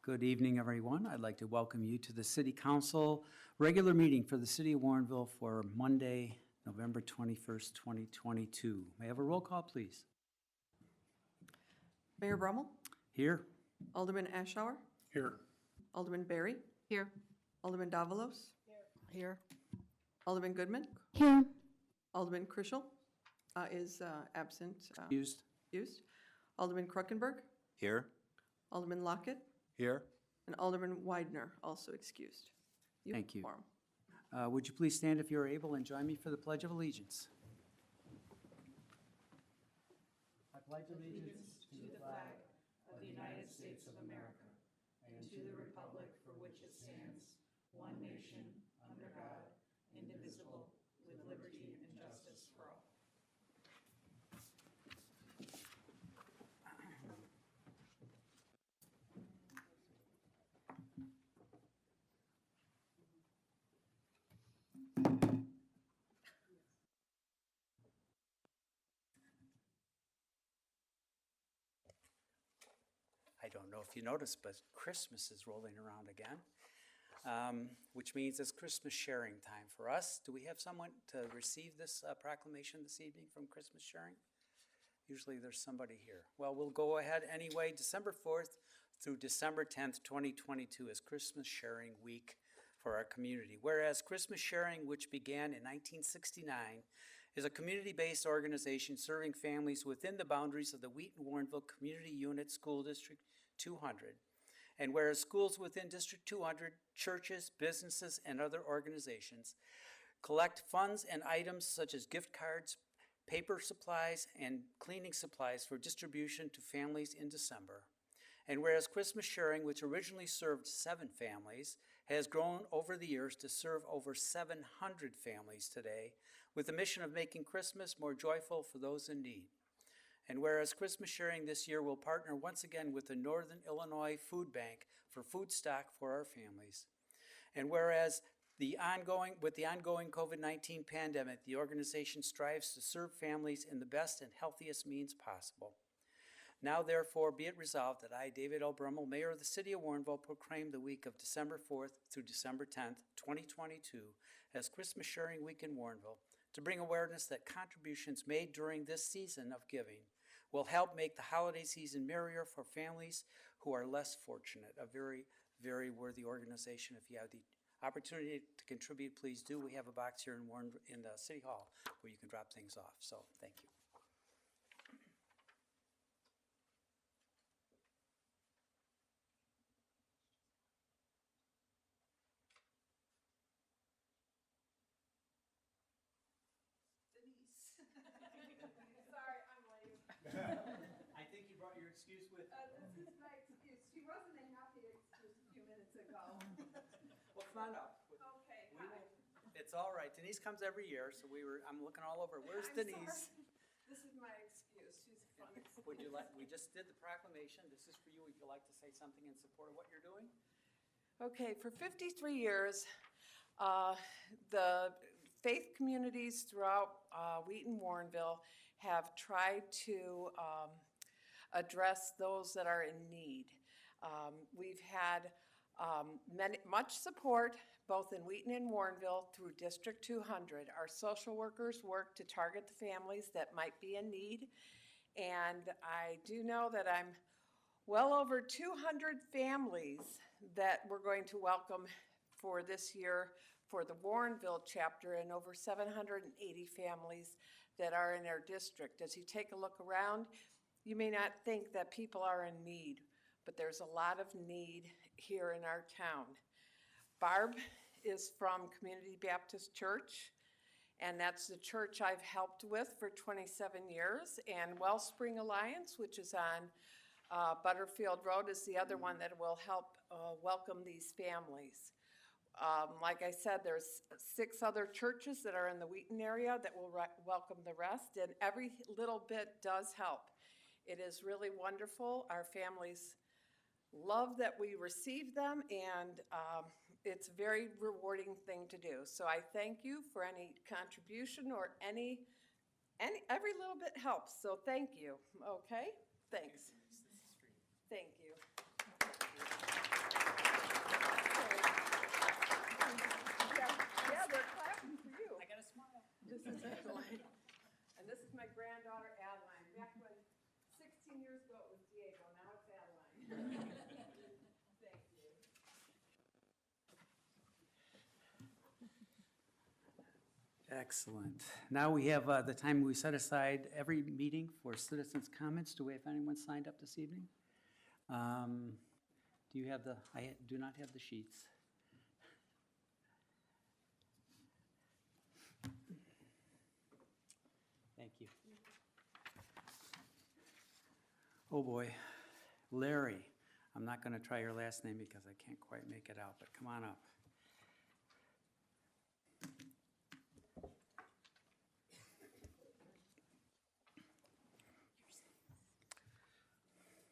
Good evening, everyone. I'd like to welcome you to the City Council regular meeting for the City of Warrenville for Monday, November 21st, 2022. May I have a roll call, please? Mayor Brummel, Here. Alderman Ashour, Here. Alderman Berry, Here. Alderman Davalos, Here. Alderman Goodman, Here. Alderman Krischel is absent, Excused. excused, Alderman Kruckenberg, Here. Alderman Lockett, Here. and Alderman Widener, also excused. have Thank you. quorum. Would you please stand if you're able and join me for the Pledge of Allegiance? I pledge allegiance to the flag of the United States of America and to the republic for which it stands, one nation, under God, indivisible, with liberty and justice for all. I don't know if you noticed, but Christmas is rolling around again, which means it's Christmas sharing time for us. Do we have someone to receive this proclamation this evening from Christmas sharing? Usually there's somebody here. Well, we'll go ahead anyway. December 4th through December 10th, 2022 is Christmas Sharing Week for our community. Whereas Christmas Sharing, which began in 1969, is a community-based organization serving families within the boundaries of the Wheaton-Warrenville Community Unit School District 200. And whereas schools within District 200, churches, businesses, and other organizations collect funds and items such as gift cards, paper supplies, and cleaning supplies for distribution to families in December. And whereas Christmas Sharing, which originally served 7 families, has grown over the years to serve over 700 families today, with the mission of making Christmas more joyful for those in need. And whereas Christmas Sharing this year will partner once again with the Northern Illinois Food Bank for food stock for our families. And whereas with the ongoing COVID-19 pandemic, the organization strives to serve families in the best and healthiest means possible. Now, therefore, be it resolved that I, David L. Brummel, Mayor of the City of Warrenville, proclaim the week of December 4th through December 10th, 2022 as Christmas Sharing Week in Warrenville to bring awareness that contributions made during this season of giving will help make the holiday season merrier for families who are less fortunate. A very, very worthy organization. If you have the opportunity to contribute, please do. We have a box here in the City Hall where you can drop things off. So, thank you. Denise. Sorry, I'm late. I think you brought your excuse with you. This is my excuse. She wasn't a happy excuse a few minutes ago. Well, come on up. Okay, We hi. will- It's all right. Denise comes every year, so I'm looking all over. Where's I'm Denise? sorry. This is my excuse. She's funny. Would you like, we just did the proclamation. This is for you. Would you like to say something in support of what you're doing? Okay, for 53 years, the faith communities throughout Wheaton-Warrenville have tried to address those that are in need. We've had much support both in Wheaton and Warrenville through District 200. Our social workers work to target the families that might be in need. And I do know that I'm well over 200 families that we're going to welcome for this year for the Warrenville chapter, and over 780 families that are in our district. As you take a look around, you may not think that people are in need, but there's a lot of need here in our town. Barb is from Community Baptist Church, and that's the church I've helped with for 27 years. And Wellspring Alliance, which is on Butterfield Road, is the other one that will help welcome these families. Like I said, there's 6 other churches that are in the Wheaton area that will welcome the rest, and every little bit does help. It is really wonderful. Our families love that we receive them, and it's a very rewarding thing to do. So I thank you for any contribution or every little bit helps. So thank you. Okay? Thanks. Thank you. Excellent. Now we have the time we set aside every meeting for citizens' comments. Do we have anyone signed up this evening? Do you have the, I do not have the sheets. Thank you. Oh, boy. Larry, I'm not going to try your last name because I can't quite make it out, but come on up.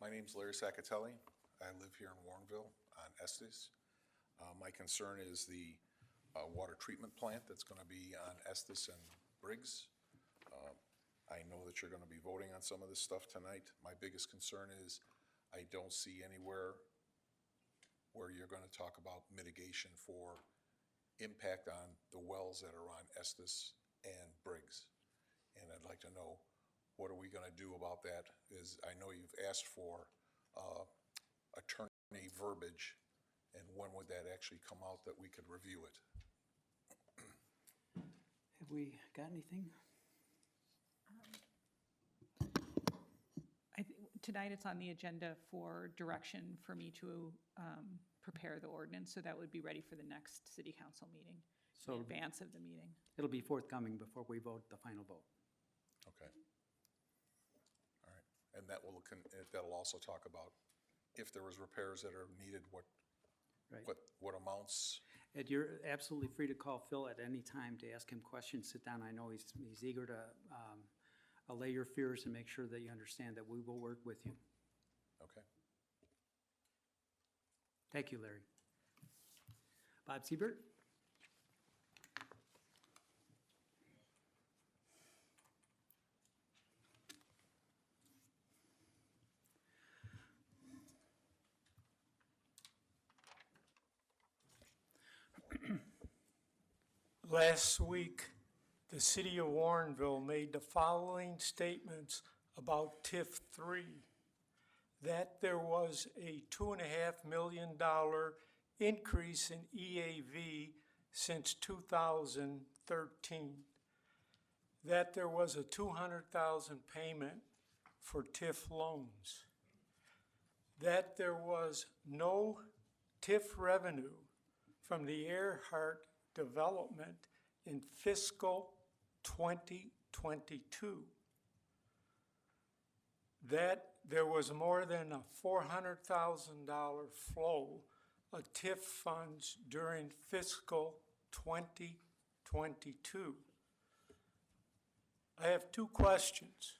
My name's Larry Saccatelli. I live here in Warrenville on Estes. My concern is the water treatment plant that's going to be on Estes and Briggs. I know that you're going to be voting on some of this stuff tonight. My biggest concern is I don't see anywhere where you're going to talk about mitigation for impact on the wells that are on Estes and Briggs. And I'd like to know, what are we going to do about that? I know you've asked for attorney verbiage, and when would that actually come out that we could review it? Have we got anything? Tonight, it's on the agenda for direction for me to prepare the ordinance, so that would be ready for the next city council meeting, So in advance of the meeting. it'll be forthcoming before we vote the final vote. Okay. All right. And that'll also talk about if there was repairs that are needed, Right. what amounts. Ed, you're absolutely free to call Phil at any time to ask him questions, sit down. I know he's eager to allay your fears and make sure that you understand that we will work with you. Okay. Thank you, Larry. Bob Siebert? Last week, the city of Warrenville made the following statements about TIF 3. That there was a $2.5 million increase in EAV since 2013. That there was a $200,000 payment for TIF loans. That there was no TIF revenue from the Earhart development in fiscal 2022. That there was more than a $400,000 flow of TIF funds during fiscal 2022. I have two questions.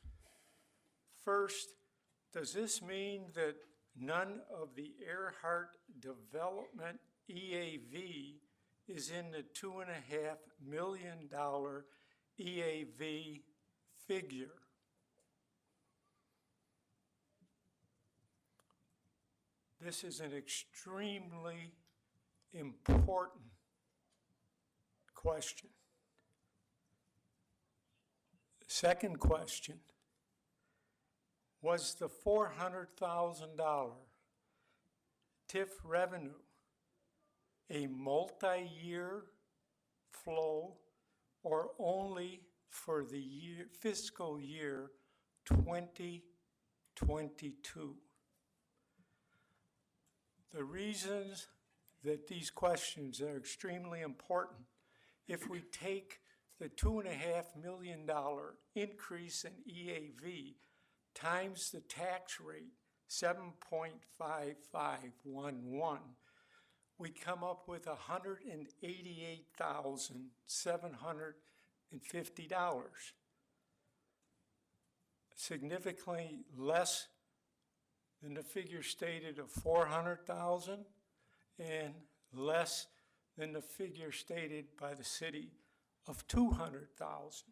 First, does this mean that none of the Earhart development EAV is in the $2.5 million EAV figure? This is an extremely important question. Second question, was the $400,000 TIF revenue a multi-year flow or only for the fiscal year 2022? The reasons that these questions are extremely important, if we take the $2.5 million increase in EAV times the tax rate, 7.5511, we come up with $188,750, significantly less than the figure stated of $400,000 and less than the figure stated by the city of $200,000.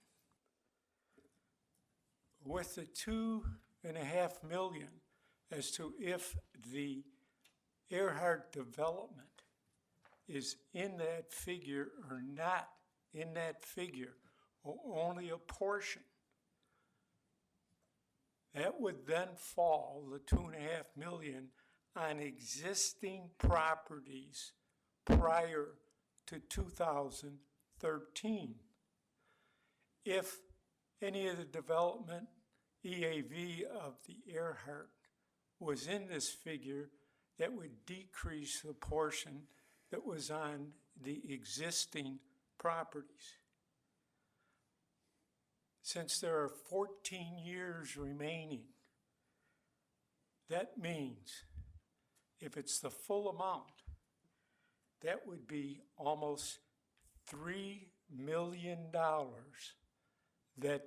With the $2.5 million as to if the Earhart development is in that figure or not in that figure, or only a portion, that would then fall, the $2.5 million, on existing properties prior to 2013. If any of the development EAV of the Earhart was in this figure, that would decrease the portion that was on the existing properties. Since there are 14 years remaining, that means if it's the full amount, that would be almost $3 million that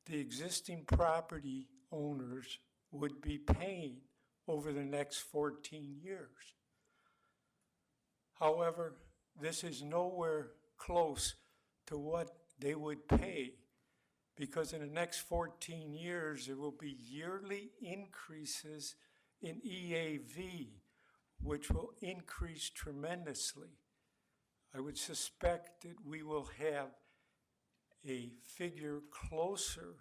the existing property owners would be paying over the next 14 years. However, this is nowhere close to what they would pay, because in the next 14 years, there will be yearly increases in EAV, which will increase tremendously. I would suspect that we will have a figure closer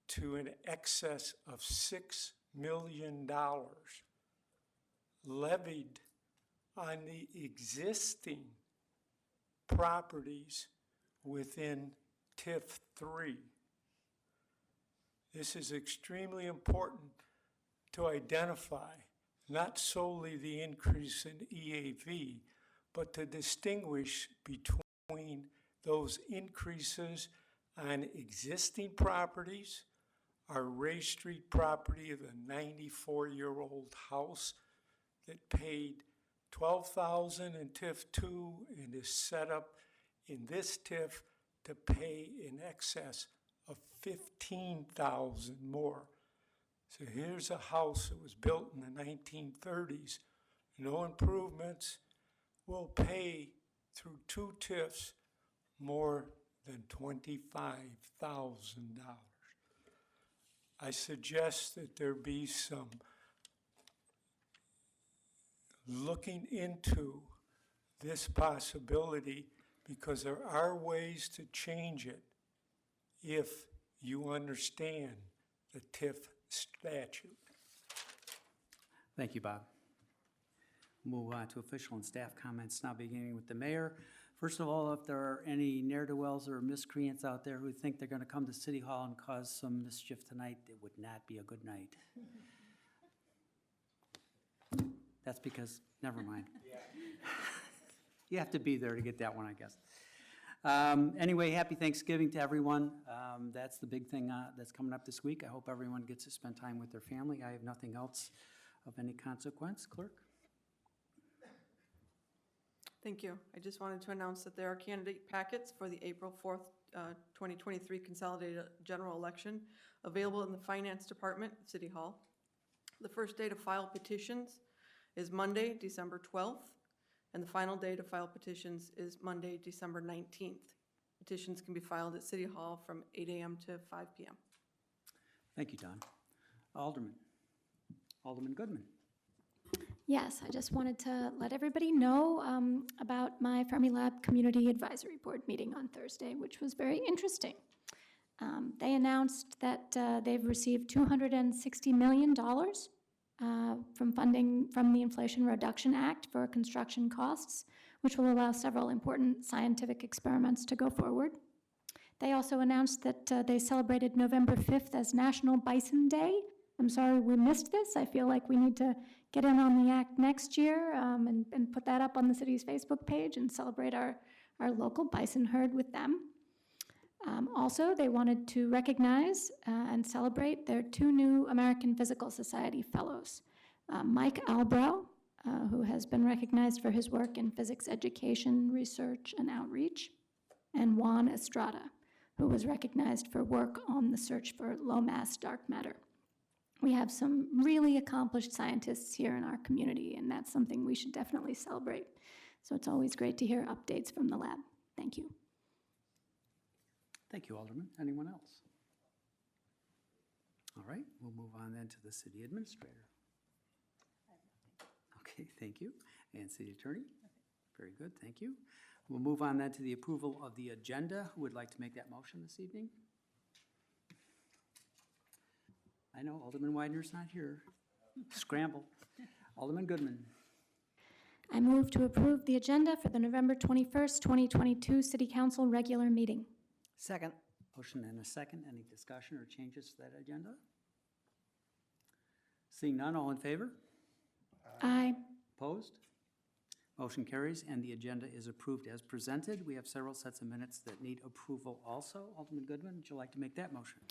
to an excess of $6 million levied on the existing properties within TIF 3. This is extremely important to identify not solely the increase in EAV, but to distinguish between those increases on existing properties, our Ray Street property of the 94-year-old house that paid $12,000 in TIF 2 and is set up in this TIF to pay in excess of $15,000 more. So here's a house that was built in the 1930s, no improvements, will pay through 2 TIFs more than $25,000. I suggest that there be some looking into this possibility, because there are ways to change it if you understand the TIF statute. Thank you, Bob. Move on to official and staff comments, now beginning with the mayor. First of all, if there are any ne'er-do-wells or miscreants out there who think they're going to come to City Hall and cause some mischief tonight, it would not be a good night. That's because, never mind. You have to be there to get that one, I guess. Anyway, happy Thanksgiving to everyone. That's the big thing that's coming up this week. I hope everyone gets to spend time with their family. I have nothing else of any consequence. Clerk? Thank you. I just wanted to announce that there are candidate packets for the April 4th, 2023 Consolidated General Election available in the Finance Department at City Hall. The first day to file petitions is Monday, December 12th, and the final day to file petitions is Monday, December 19th. Petitions can be filed at City Hall from 8 a.m. to 5 p.m. Thank you, Don. Alderman Goodman. Yes, I just wanted to let everybody know about my Fermilab Community Advisory Board meeting on Thursday, which was very interesting. They announced that they've received $260 million from funding from the Inflation Reduction Act for construction costs, which will allow several important scientific experiments to go forward. They also announced that they celebrated November 5th as National Bison Day. I'm sorry we missed this. I feel like we need to get in on the act next year and put that up on the city's Facebook page and celebrate our local bison herd with them. Also, they wanted to recognize and celebrate their 2 new American Physical Society fellows. Mike Albrow, who has been recognized for his work in physics education, research, and outreach, and Juan Estrada, who was recognized for work on the search for low-mass dark matter. We have some really accomplished scientists here in our community, and that's something we should definitely celebrate. So it's always great to hear updates from the lab. Thank you. Thank you, Alderman. Anyone else? All right, we'll move on then to the city administrator. Okay, thank you. And city attorney? Very good, thank you. We'll move on then to the approval of the agenda. Who would like to make that motion this evening? I know Alderman Widener's not here. Scramble. Alderman Goodman. I move to approve the agenda for the November 21st, 2022 City Council regular meeting. Second. Motion and a second. Any discussion or changes to that agenda? Seeing none, all in favor? Aye. Opposed? Motion carries, and the agenda is approved as presented. We have several sets of minutes that need approval also. Alderman Goodman, would you like to make that motion?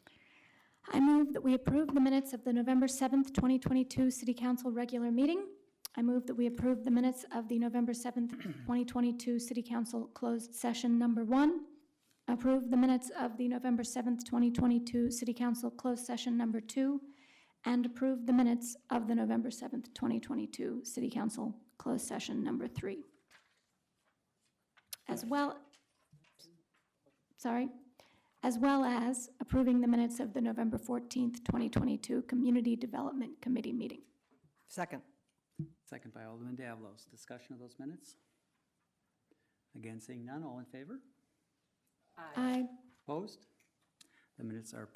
I move that we approve the minutes of the November 7th, 2022 City Council regular meeting. I move that we approve the minutes of the November 7th, 2022 City Council closed session number 1. Approve the minutes of the November 7th, 2022 City Council closed session number 2. And approve the minutes of the November 7th, 2022 City Council closed session number 3. As well as approving the minutes of the November 14th, 2022 Community Development Committee meeting. Second. Second by Alderman Davlos. Discussion of those minutes? Again, seeing none, all in favor? Aye. Opposed? The minutes are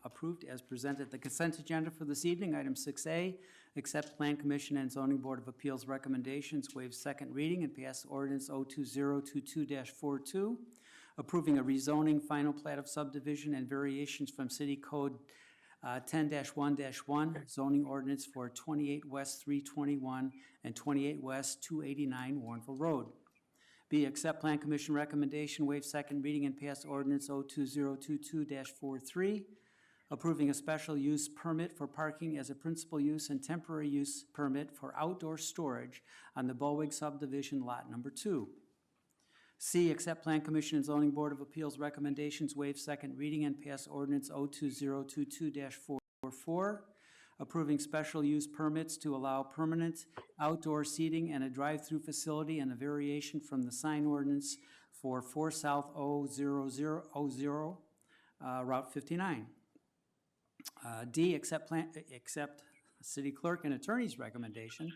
approved as presented. The consent agenda for this evening, item 6A, accept Plan Commission and Zoning Board of Appeals recommendations, waive second reading, and pass ordinance 02022-42, approving a rezoning final plat of subdivision and variations from City Code 10-1-1, zoning ordinance for 28 West 321 and 28 West 289 Warrenville Road. B, accept Plan Commission recommendation, waive second reading, and pass ordinance 02022-43, approving a special use permit for parking as a principal use and temporary use permit for outdoor storage on the Bollwig subdivision lot number 2. C, accept Plan Commission and Zoning Board of Appeals recommendations, waive second reading, and pass ordinance 02022-44, approving special use permits to allow permanent outdoor seating and a drive-through facility and a variation from the sign ordinance for 4 South 000, Route 59. D, accept City Clerk and Attorney's recommendation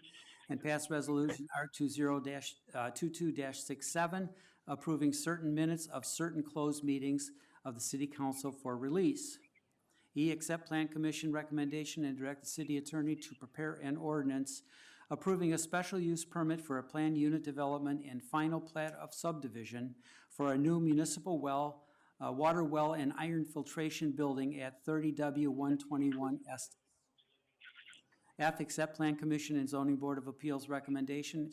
and pass resolution R20-22-67, approving certain minutes of certain closed meetings of the City Council for release. E, accept Plan Commission recommendation and direct the city attorney to prepare an ordinance approving a special use permit for a planned unit development and final plat of subdivision for a new municipal well, water well and iron filtration building at 30W 121 Estes. F, accept Plan Commission and Zoning Board of Appeals recommendation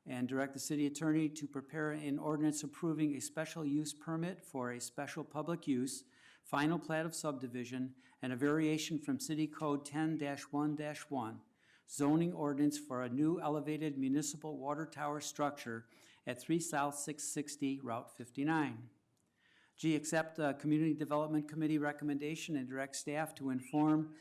and direct the city attorney to prepare an ordinance approving a special use permit for a special public use, final plat of subdivision, and a variation from City Code 10-1-1, zoning ordinance for a new elevated municipal water tower structure at 3 South 660 Route 59. G, accept Community Development Committee recommendation and direct staff to inform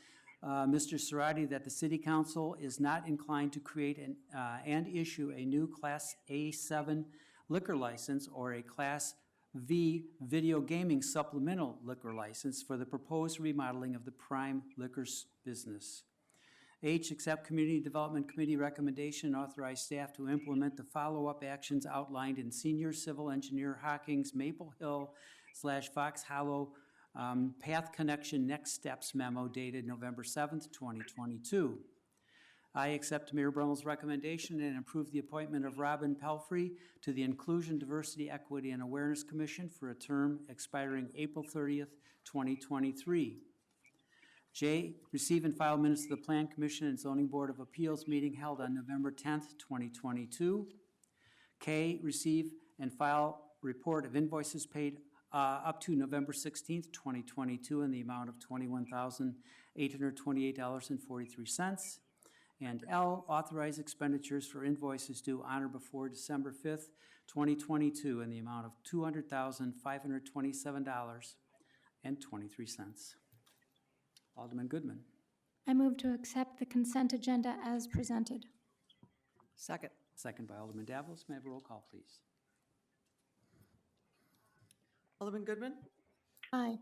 Mr. Cerati that the City Council is not inclined to create and issue a new Class A7 liquor license or a Class V video gaming supplemental liquor license for the proposed remodeling of the Prime Liquors business. H, accept Community Development Committee recommendation and authorize staff to implement the follow-up actions outlined in Senior Civil Engineer Hocking's Maple Hill / Fox Hollow Path Connection Next Steps memo dated November 7th, 2022. I accept Mayor Brummel's recommendation and approve the appointment of Robin Pelfrey to the Inclusion, Diversity, Equity, and Awareness Commission for a term expiring April 30th, 2023. J, receive and file minutes of the Plan Commission and Zoning Board of Appeals meeting held on November 10th, 2022. K, receive and file report of invoices paid up to November 16th, 2022 in the amount of $21,828.43. And L, authorize expenditures for invoices due on or before December 5th, 2022 in the amount of $200,527.23. Alderman Goodman. I move to accept the consent agenda as presented. Second. Second by Alderman Davlos. May I have a roll call, please? Alderman Goodman? Aye.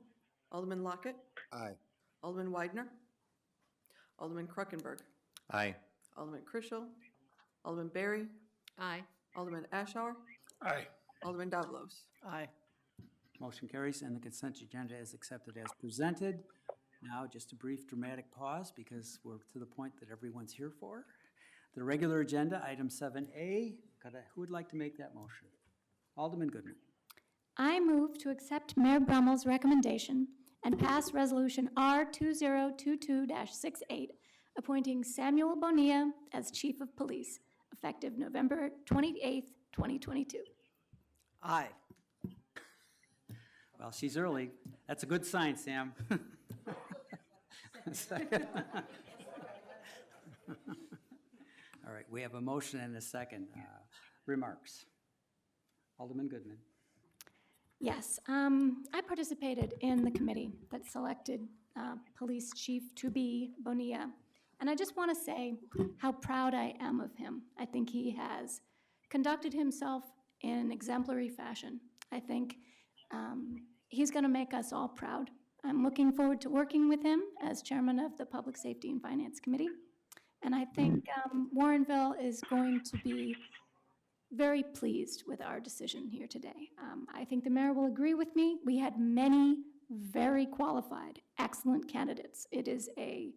Alderman Lockett? Aye. Alderman Widener? Alderman Kruckenberg? Aye. Alderman Chrisell? Alderman Berry? Aye. Alderman Ashour? Aye. Alderman Davlos? Aye. Motion carries and the consent agenda is accepted as presented. Now, just a brief dramatic pause because we're to the point that everyone's here for. The regular agenda, item 7A, who would like to make that motion? Alderman Goodman. I move to accept Mayor Brummel's recommendation and pass Resolution R 2022-68, appointing Samuel Bonilla as Chief of Police, effective November 28th, 2022. Aye. Well, she's early. That's a good sign, Sam. All right, we have a motion and a second. Remarks. Alderman Goodman. Yes, I participated in the committee that selected Police Chief to be Bonilla. And I just want to say how proud I am of him. I think he has conducted himself in an exemplary fashion. I think he's going to make us all proud. I'm looking forward to working with him as chairman of the Public Safety and Finance Committee. And I think Warrenville is going to be very pleased with our decision here today. I think the mayor will agree with me. We had many very qualified, excellent candidates. It is a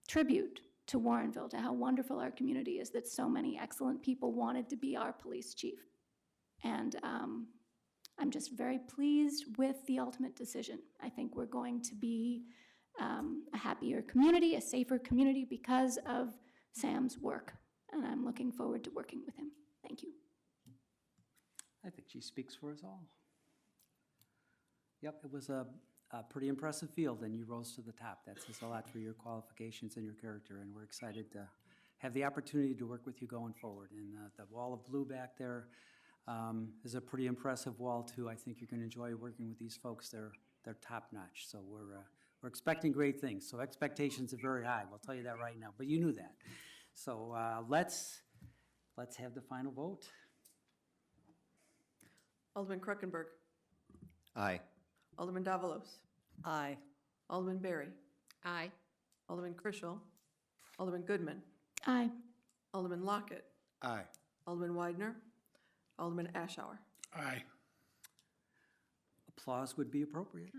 tribute to Warrenville, to how wonderful our community is, that so many excellent people wanted to be our police chief. And I'm just very pleased with the ultimate decision. I think we're going to be a happier community, a safer community because of Sam's work. And I'm looking forward to working with him. Thank you. I think she speaks for us all. Yep, it was a pretty impressive field, and you rose to the top. That says a lot for your qualifications and your character, and we're excited to have the opportunity to work with you going forward. And the wall of blue back there is a pretty impressive wall, too. I think you're going to enjoy working with these folks. They're top-notch, so we're expecting great things. So expectations are very high, we'll tell you that right now, but you knew that. So let's have the final vote. Alderman Krokenberg. Aye. Alderman Davalos. Aye. Alderman Berry. Aye. Alderman Krischel. Alderman Goodman. Aye. Alderman Lockett. Aye. Alderman Widener. Alderman Ashour. Aye. Applause would be appropriate.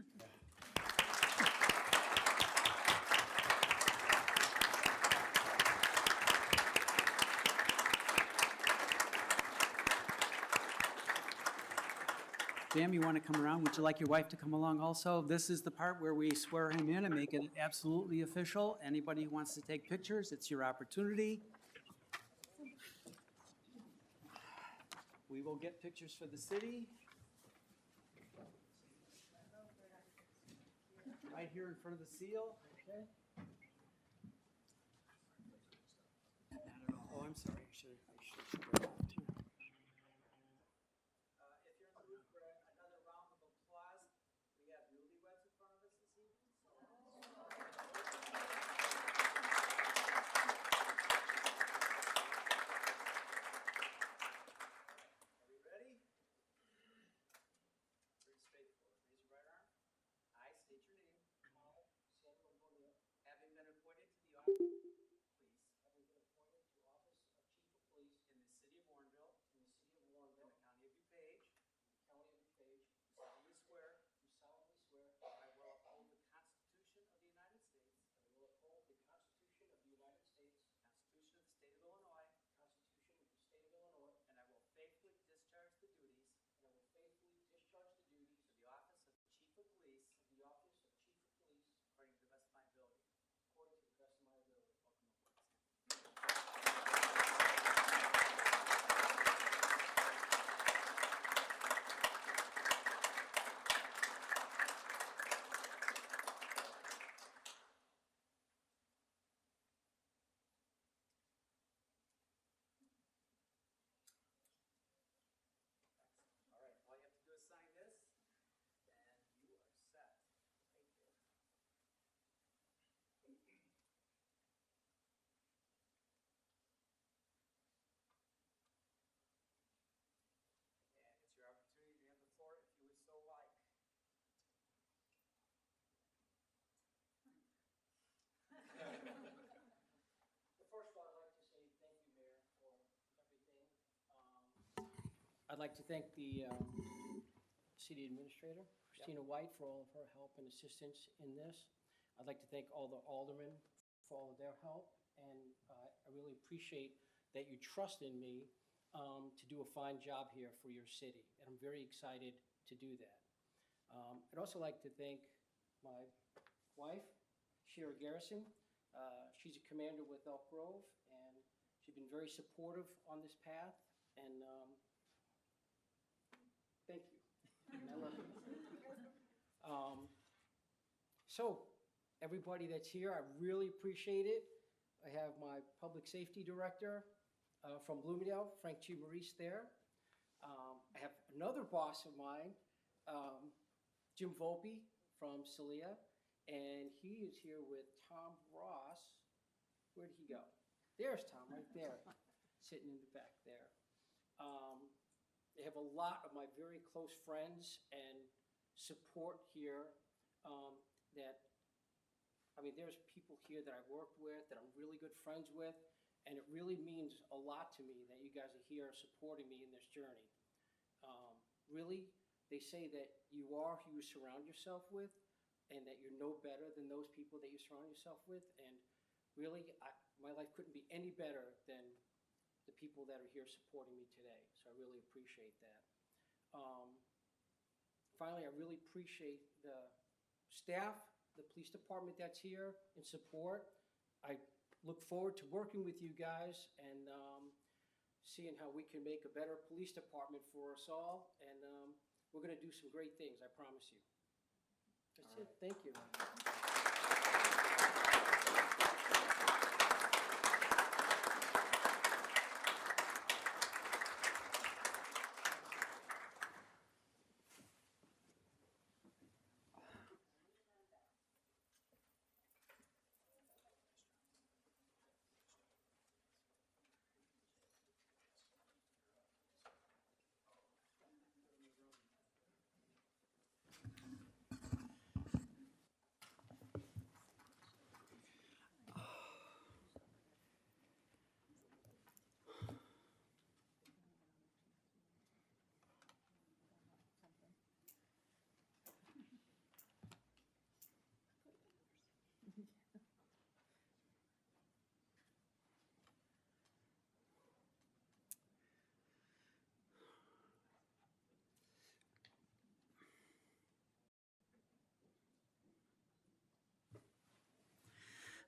Sam, you want to come around? Would you like your wife to come along also? This is the part where we swear him in and make it absolutely official. Anybody who wants to take pictures, it's your opportunity. We will get pictures for the city. Right here in front of the seal, okay? Oh, I'm sorry, I should have it off too. If you're in the room for another round of applause, we have newlyweds in front of us this evening. Are we ready? Pretty straightforward. Raise your right arm. I state your name. I, Samuel Bonilla. Having been appointed to the office of Chief of Police. Having been appointed to office of Chief of Police. In the city of Warrenville. In the city of Warrenville. In the county of DuPage. In the county of DuPage. Do solemnly swear. Do solemnly swear. That I will uphold the Constitution of the United States. That I will uphold the Constitution of the United States. Constitution of the State of Illinois. Constitution of the State of Illinois. And I will faithfully discharge the duties. And I will faithfully discharge the duties. Of the office of Chief of Police. Of the office of Chief of Police. According to the best of my ability. According to the best of my ability. Welcome aboard, Sam. All right, all you have to do is sign this, and you are set right there. And it's your opportunity to have the floor if you would so like. First of all, I'd like to say thank you, Mayor, for everything. I'd like to thank the city administrator, Christina White, for all of her help and assistance in this. I'd like to thank all the aldermen for all of their help, and I really appreciate that you trust in me to do a fine job here for your city, and I'm very excited to do that. I'd also like to thank my wife, Shira Garrison. She's a commander with Elk Grove, and she's been very supportive on this path, and thank you. And I love you. So, everybody that's here, I really appreciate it. I have my public safety director from Bloomingdale, Frank G. Maurice there. I have another boss of mine, Jim Volpe from Celia, and he is here with Tom Ross. Where did he go? There's Tom, right there, sitting in the back there. They have a lot of my very close friends and support here there's people here that I've worked with, that I'm really good friends with, and it really means a lot to me that you guys are here supporting me in this journey. Really, they say that you are who you surround yourself with, and that you're no better than those people that you surround yourself with, and really, my life couldn't be any better than the people that are here supporting me today, so I really appreciate that. Finally, I really appreciate the staff, the police department that's here in support. I look forward to working with you guys and seeing how we can make a better police department for us all, and we're gonna do some great things, I promise you. That's it, thank you.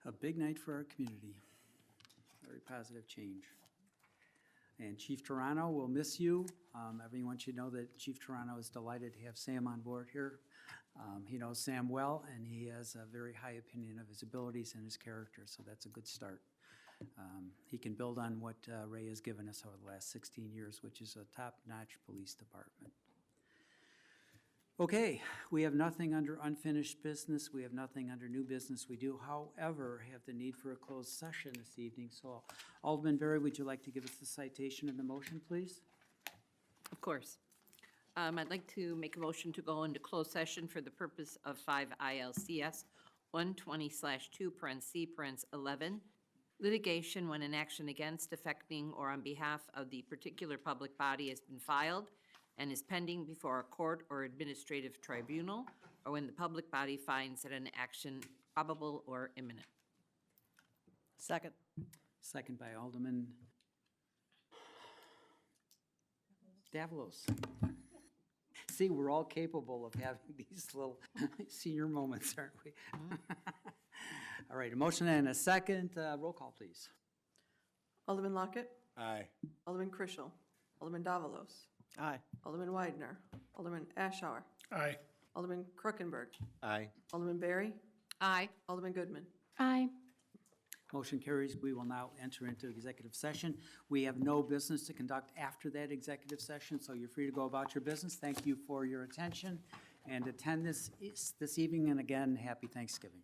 A big night for our community. Very positive change. And Chief Toronto, we'll miss you. Everyone should know that Chief Toronto is delighted to have Sam on board here. He knows Sam well, and he has a very high opinion of his abilities and his character, so that's a good start. He can build on what Ray has given us over the last 16 years, which is a top-notch police department. Okay, we have nothing under unfinished business. We have nothing under new business. We do, however, have the need for a closed session this evening. So Alderman Berry, would you like to give us the citation and the motion, please? Of course. I'd like to make a motion to go into closed session for the purpose of 5 ILCS 120/2 litigation when an action against, affecting, or on behalf of the particular public body has been filed and is pending before a court or administrative tribunal, or when the public body finds that an action probable or imminent. Second. Second by Alderman Davalos. See, we're all capable of having these little senior moments, aren't we? All right, a motion and a second. Roll call, please. Alderman Lockett, Aye. Alderman Krischel, Alderman Davalos, Aye. Alderman Widener, Alderman Ashour, Aye. Alderman Krokenberg, Aye. Alderman Berry, Aye. Alderman Goodman. Aye. Motion carries. We will now enter into executive session. We have no business to conduct after that executive session, so you're free to go about your business. Thank you for your attention and attend this evening, and again, happy Thanksgiving.